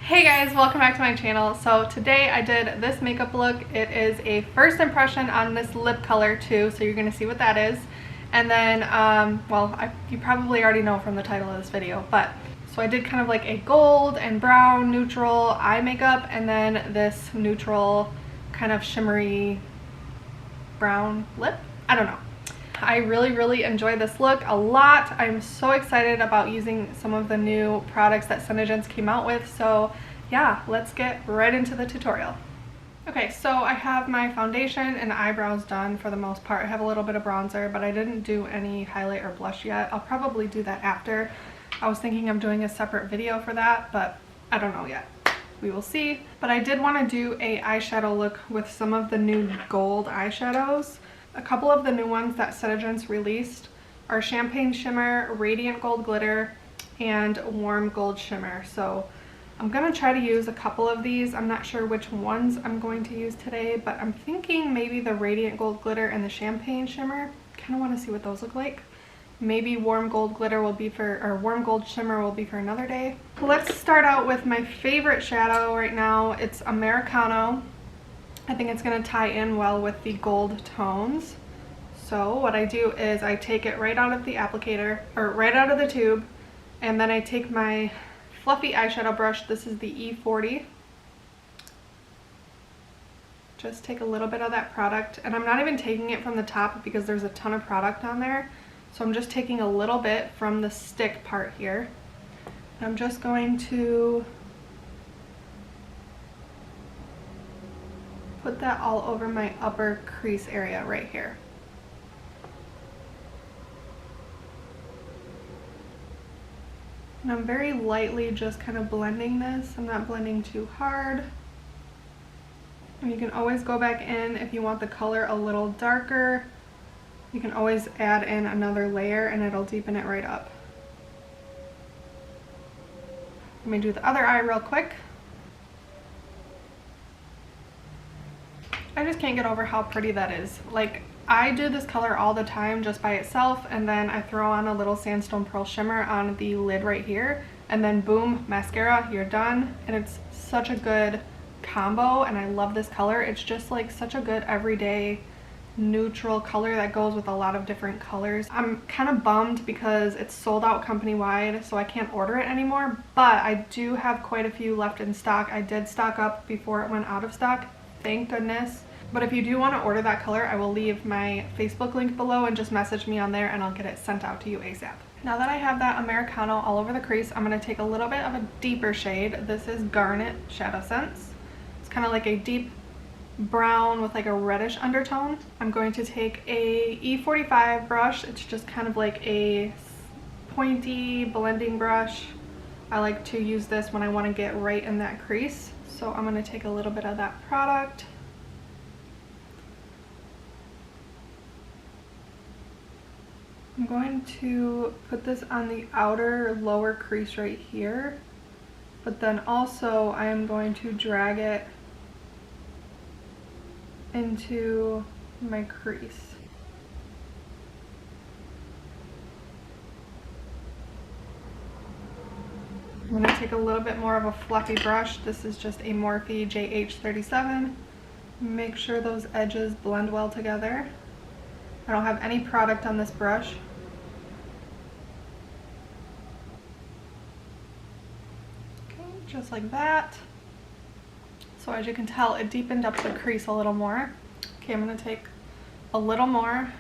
Hey guys, welcome back to my channel. So today I did this makeup look. It is a first impression on this lip color too, so you're going to see what that is. And then, you probably already know from the title of this video, but so I did kind of like a gold and brown neutral eye makeup, and then this neutral kind of shimmery brown lip. I don't know. I really enjoyed this look a lot. I'm so excited about using some of the new products that SeneGence came out with. So yeah, let's get right into the tutorial. Okay, so I have my foundation and eyebrows done for the most part. I have a little bit of bronzer, but I didn't do any highlight or blush yet. I'll probably do that after. I was thinking of doing a separate video for that, but I don't know yet. We will see. But I did want to do a eyeshadow look with some of the new gold eyeshadows. A couple of the new ones that SeneGence released are Champagne Shimmer, Radiant Gold Glitter, and Warm Gold Shimmer. So I'm going to try to use a couple of these. I'm not sure which ones I'm going to use today, but I'm thinking maybe the Radiant Gold Glitter and the Champagne Shimmer. Kind of want to see what those look like. Maybe Warm Gold Glitter will be for, or Warm Gold Shimmer will be for another day. Let's start out with my favorite shadow right now. It's Americano. I think it's going to tie in well with the gold tones. So what I do is I take it right out of the applicator, or right out of the tube, and then I take my fluffy eyeshadow brush. This is the E40. Just take a little bit of that product, and I'm not even taking it from the top because there's a ton of product on there. So I'm just taking a little bit from the stick part here. And I'm just going to put that all over my upper crease area right here. And I'm very lightly just kind of blending this. I'm not blending too hard. And you can always go back in if you want the color a little darker. You can always add in another layer and it'll deepen it right up. Let me do the other eye real quick. I just can't get over how pretty that is. Like, I do this color all the time just by itself, and then I throw on a little Sandstone Pearl shimmer on the lid right here, and then boom, mascara, you're done. And it's such a good combo, and I love this color. It's just like such a good everyday neutral color that goes with a lot of different colors. I'm kind of bummed because it's sold out company-wide, so I can't order it anymore, but I do have quite a few left in stock. I did stock up before it went out of stock, thank goodness. But if you do want to order that color, I will leave my Facebook link below and just message me on there and I'll get it sent out to you ASAP. Now that I have that Americano all over the crease, I'm going to take a little bit of a deeper shade. This is Garnet ShadowSense. It's kind of like a deep brown with like a reddish undertone. I'm going to take a E45 brush. It's just kind of like a pointy blending brush. I like to use this when I want to get right in that crease. So I'm going to take a little bit of that product. I'm going to put this on the outer lower crease right here, but then also I am going to drag it into my crease. I'm going to take a little bit more of a fluffy brush. This is just a Morphe JH37. Make sure those edges blend well together. I don't have any product on this brush. Just like that. So as you can tell, it deepened up the crease a little more. Okay, I'm going to take a little more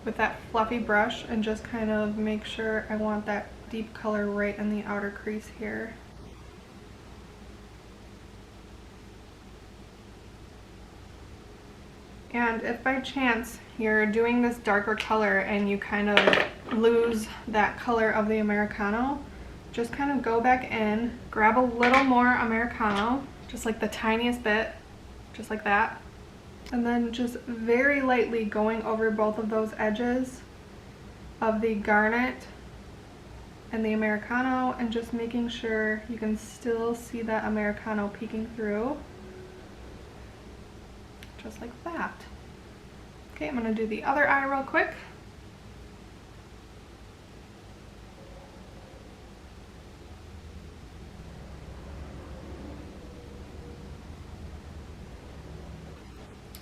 with that fluffy brush and just kind of make sure I want that deep color right in the outer crease here. And if by chance you're doing this darker color and you kind of lose that color of the Americano, just kind of go back in, grab a little more Americano, just like the tiniest bit, just like that. And then just very lightly going over both of those edges of the Garnet and the Americano, and just making sure you can still see that Americano peeking through. Just like that. Okay, I'm going to do the other eye real quick.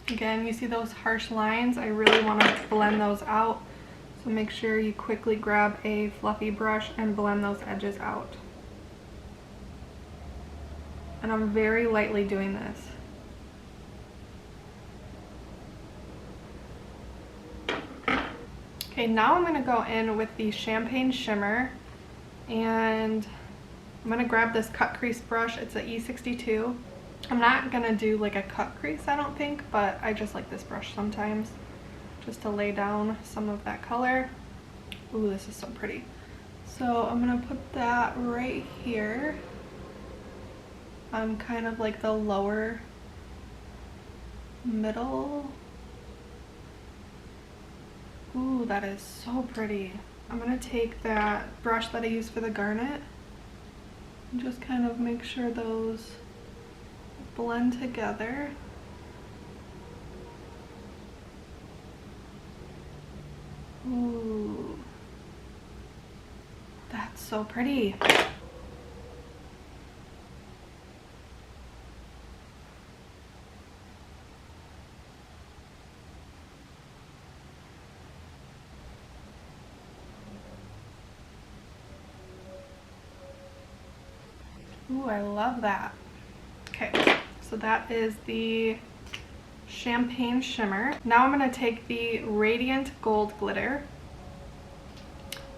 Again, you see those harsh lines? I really want to blend those out. So make sure you quickly grab a fluffy brush and blend those edges out. And I'm very lightly doing this. Okay, now I'm going to go in with the Champagne Shimmer, and I'm going to grab this cut crease brush. It's a E62. I'm not going to do like a cut crease, I don't think, but I just like this brush sometimes just to lay down some of that color. Ooh, this is so pretty. So I'm going to put that right here on kind of like the lower middle. Ooh, that is so pretty. I'm going to take that brush that I used for the garnet and just kind of make sure those blend together. Ooh, that's so pretty. Ooh, I love that. Okay, so that is the Champagne Shimmer. Now I'm going to take the Radiant Gold Glitter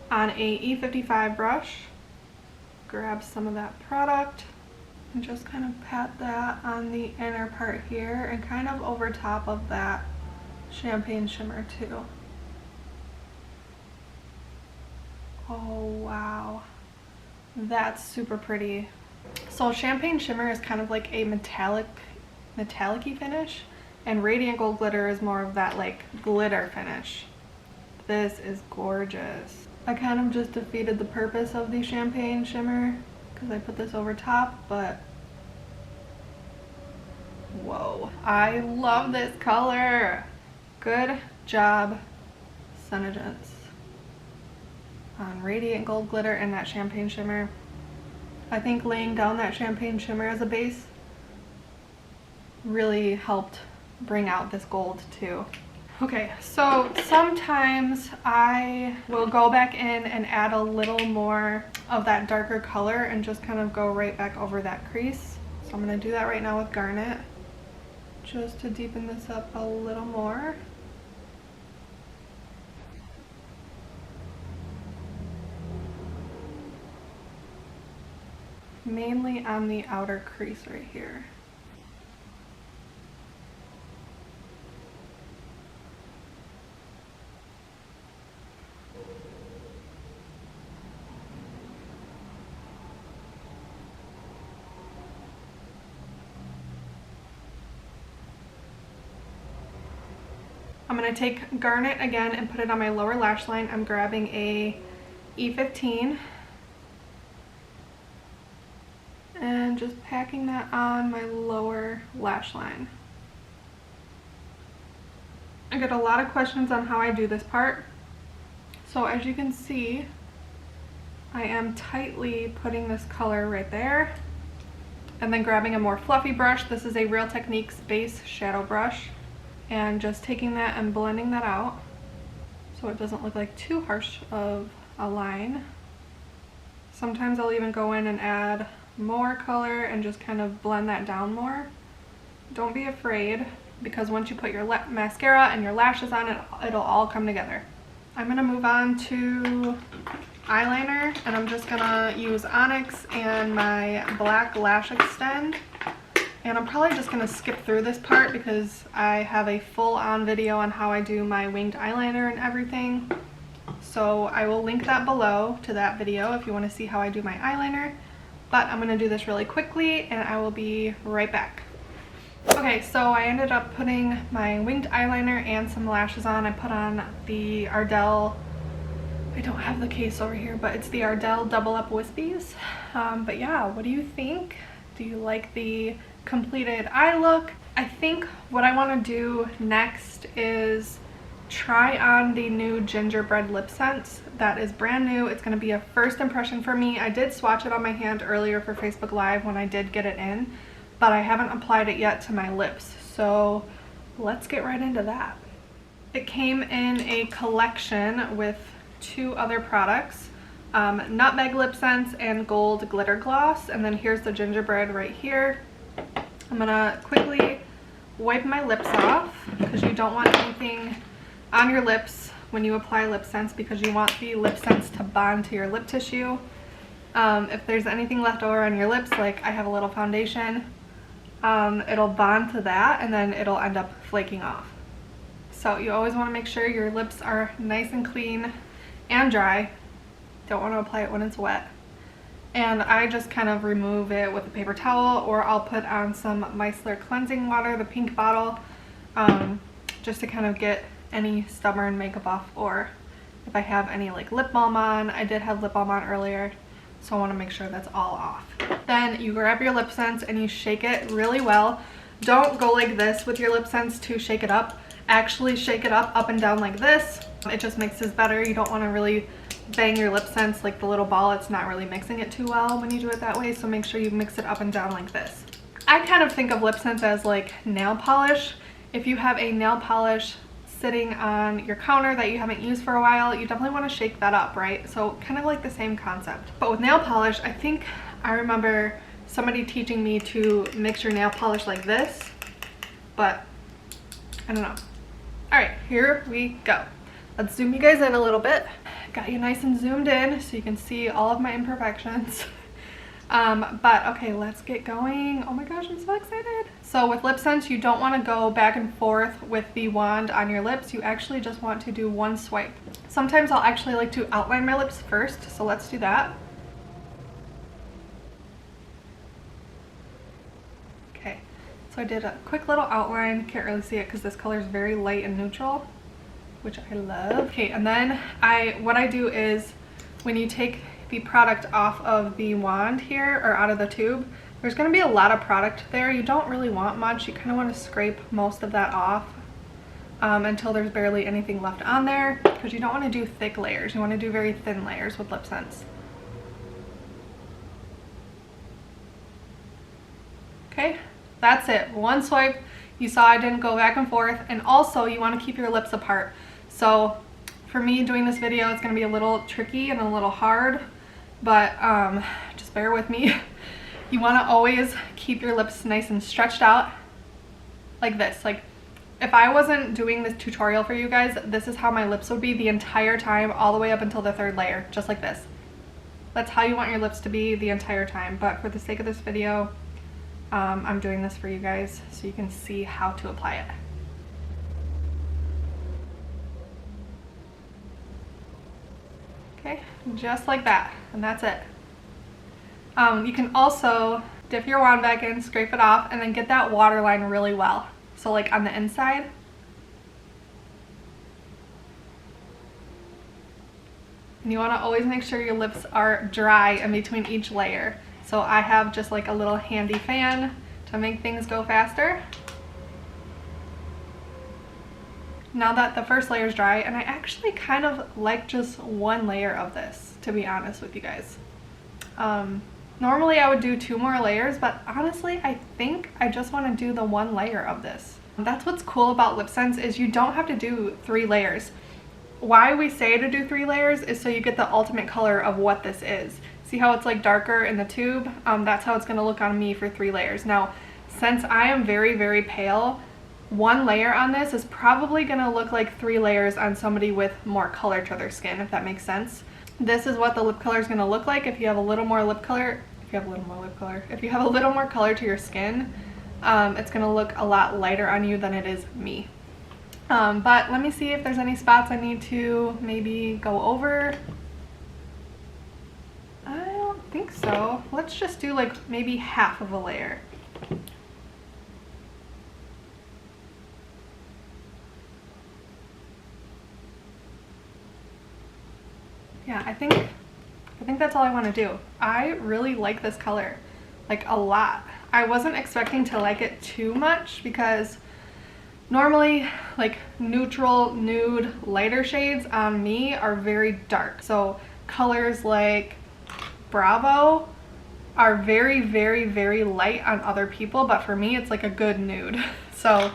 on a E55 brush, grab some of that product, and just kind of pat that on the inner part here and kind of over top of that Champagne Shimmer too. Oh wow, that's super pretty. So Champagne Shimmer is kind of like a metallic-y finish, and Radiant Gold Glitter is more of that like glitter finish. This is gorgeous. I kind of just defeated the purpose of the Champagne Shimmer because I put this over top, but whoa, I love this color. Good job, SeneGence, on Radiant Gold Glitter and that Champagne Shimmer. I think laying down that Champagne Shimmer as a base really helped bring out this gold too. Okay, so sometimes I will go back in and add a little more of that darker color and just kind of go right back over that crease. So I'm going to do that right now with garnet, just to deepen this up a little more. Mainly on the outer crease right here. I'm going to take garnet again and put it on my lower lash line. I'm grabbing a E15 and just packing that on my lower lash line. I get a lot of questions on how I do this part. So as you can see, I am tightly putting this color right there and then grabbing a more fluffy brush. This is a Real Techniques base shadow brush, and just taking that and blending that out so it doesn't look like too harsh of a line. Sometimes I'll even go in and add more color and just kind of blend that down more. Don't be afraid, because once you put your mascara and your lashes on, it'll all come together. I'm going to move on to eyeliner, and I'm just going to use Onyx and my black lash extend. And I'm probably just going to skip through this part because I have a full-on video on how I do my winged eyeliner and everything. So I will link that below to that video if you want to see how I do my eyeliner. But I'm going to do this really quickly and I will be right back. Okay, so I ended up putting my winged eyeliner and some lashes on. I put on the Ardell, I don't have the case over here, but it's the Ardell Double Wispies. But yeah, what do you think? Do you like the completed eye look? I think what I want to do next is try on the new Gingerbread LipSense. That is brand new. It's going to be a first impression for me. I did swatch it on my hand earlier for Facebook Live when I did get it in, but I haven't applied it yet to my lips. So let's get right into that. It came in a collection with 2 other products, Nutmeg LipSense and Gold Glitter Gloss, and then here's the gingerbread right here. I'm gonna quickly wipe my lips off because you don't want anything on your lips when you apply LipSense, because you want the LipSense to bond to your lip tissue. If there's anything left over on your lips, like I have a little foundation, it'll bond to that and then it'll end up flaking off. So you always want to make sure your lips are nice and clean and dry. Don't want to apply it when it's wet. And I just kind of remove it with a paper towel, or I'll put on some micellar cleansing water, the pink bottle, just to kind of get any stubborn makeup off, or if I have any like lip balm on. I did have lip balm on earlier, so I want to make sure that's all off. Then you grab your LipSense and you shake it really well. Don't go like this with your LipSense to shake it up. Actually shake it up and down like this. It just mixes better. You don't want to really bang your LipSense like the little ball. It's not really mixing it too well when you do it that way, so make sure you mix it up and down like this. I kind of think of LipSense as like nail polish. If you have a nail polish sitting on your counter that you haven't used for a while, you definitely want to shake that up, right? So kind of like the same concept. But with nail polish, I think I remember somebody teaching me to mix your nail polish like this, but I don't know. All right, here we go. Let's zoom you guys in a little bit. Got you nice and zoomed in so you can see all of my imperfections. But okay, let's get going. Oh my gosh, I'm so excited. So with LipSense, you don't want to go back and forth with the wand on your lips. You actually just want to do one swipe. Sometimes I'll actually like to outline my lips first, so let's do that. Okay, so I did a quick little outline. Can't really see it because this color is very light and neutral, which I love. Okay, and then what I do is when you take the product off of the wand here, or out of the tube, there's going to be a lot of product there. You don't really want much. You kind of want to scrape most of that off until there's barely anything left on there, because you don't want to do thick layers. You want to do very thin layers with LipSense. Okay, that's it. One swipe. You saw I didn't go back and forth, and also you want to keep your lips apart. So for me doing this video, it's going to be a little tricky and a little hard, but just bear with me. You want to always keep your lips nice and stretched out like this. Like if I wasn't doing this tutorial for you guys, this is how my lips would be the entire time, all the way up until the 3rd layer, just like this. That's how you want your lips to be the entire time, but for the sake of this video, I'm doing this for you guys so you can see how to apply it. Okay, just like that, and that's it. You can also dip your wand back in, scrape it off, and then get that waterline really well. So like on the inside. And you want to always make sure your lips are dry in between each layer. So I have just like a little handy fan to make things go faster. Now that the first layer is dry, and I actually kind of like just one layer of this, to be honest with you guys. Normally I would do 2 more layers, but honestly I think I just want to do the 1 layer of this. That's what's cool about LipSense, is you don't have to do 3 layers. Why we say to do 3 layers is so you get the ultimate color of what this is. See how it's like darker in the tube? That's how it's going to look on me for 3 layers. Now, since I am very, very pale, 1 layer on this is probably going to look like 3 layers on somebody with more color to their skin, if that makes sense. This is what the lip color is going to look like if you have a little more lip color. If you have a little more color to your skin, it's going to look a lot lighter on you than it is me. But let me see if there's any spots I need to maybe go over. I don't think so. Let's just do like maybe half of a layer. Yeah, I think that's all I want to do. I really like this color, like a lot. I wasn't expecting to like it too much because normally like neutral, nude, lighter shades on me are very dark. So colors like Bravo are very, very, very light on other people, but for me it's like a good nude. So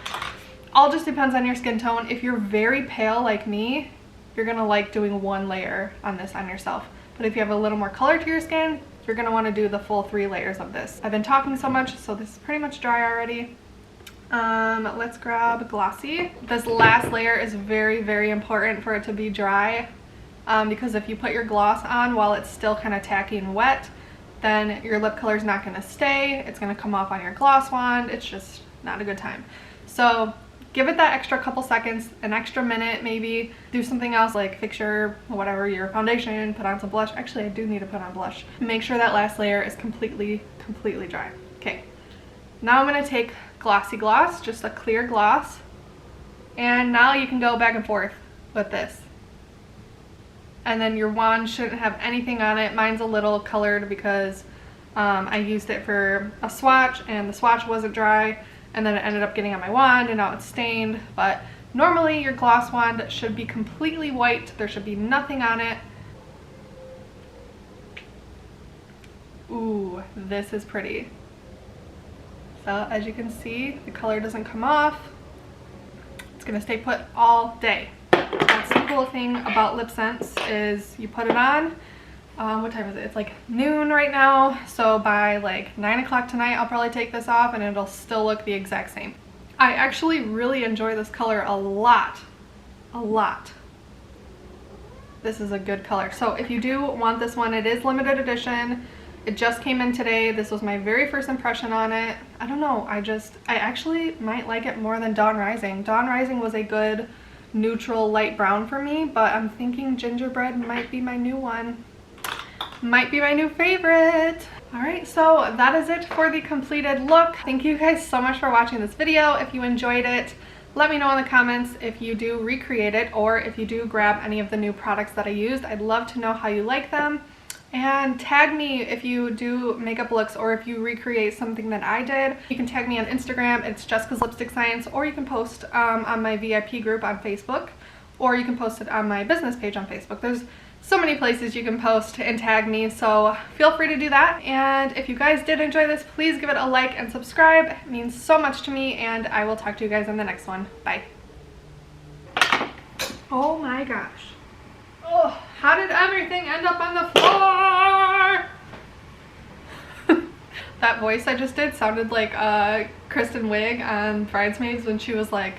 all just depends on your skin tone. If you're very pale like me, you're gonna like doing one layer on this on yourself. But if you have a little more color to your skin, you're gonna wanna do the full 3 layers of this. I've been talking so much, so this is pretty much dry already. Let's grab Glossy. This last layer is very, very important for it to be dry, because if you put your gloss on while it's still kind of tacky and wet, then your lip color is not gonna stay. It's gonna come off on your gloss wand. It's just not a good time. So give it that extra couple seconds, an extra minute maybe. Do something else like fix your, whatever, your foundation, put on some blush. Actually, I do need to put on blush. Make sure that last layer is completely dry. Okay, now I'm gonna take Glossy Gloss, just a clear gloss. And now you can go back and forth with this. And then your wand shouldn't have anything on it. Mine's a little colored because I used it for a swatch and the swatch wasn't dry, and then it ended up getting on my wand and now it's stained. But normally your gloss wand should be completely white. There should be nothing on it. Ooh, this is pretty. So as you can see, the color doesn't come off. It's gonna stay put all day. That's the cool thing about LipSense is you put it on. What time is it? It's like noon right now. So by like 9 o'clock tonight, I'll probably take this off and it'll still look the exact same. I actually really enjoy this color a lot. This is a good color. So if you do want this one, it is limited edition. It just came in today. This was my very first impression on it. I don't know, I actually might like it more than Dawn Rising. Dawn Rising was a good neutral light brown for me, but I'm thinking Gingerbread might be my new one. Might be my new favorite. All right, so that is it for the completed look. Thank you guys so much for watching this video. If you enjoyed it, let me know in the comments if you do recreate it or if you do grab any of the new products that I used. I'd love to know how you like them. And tag me if you do makeup looks or if you recreate something that I did. You can tag me on Instagram, it's Jessica's Lipstick Science, or you can post on my VIP group on Facebook, or you can post it on my business page on Facebook. There's so many places you can post and tag me, so feel free to do that. And if you guys did enjoy this, please give it a like and subscribe. It means so much to me, and I will talk to you guys in the next one. Bye. Oh my gosh. Oh, how did everything end up on the floor? That voice I just did sounded like Kristen Wiig on Bridesmaids when she was like,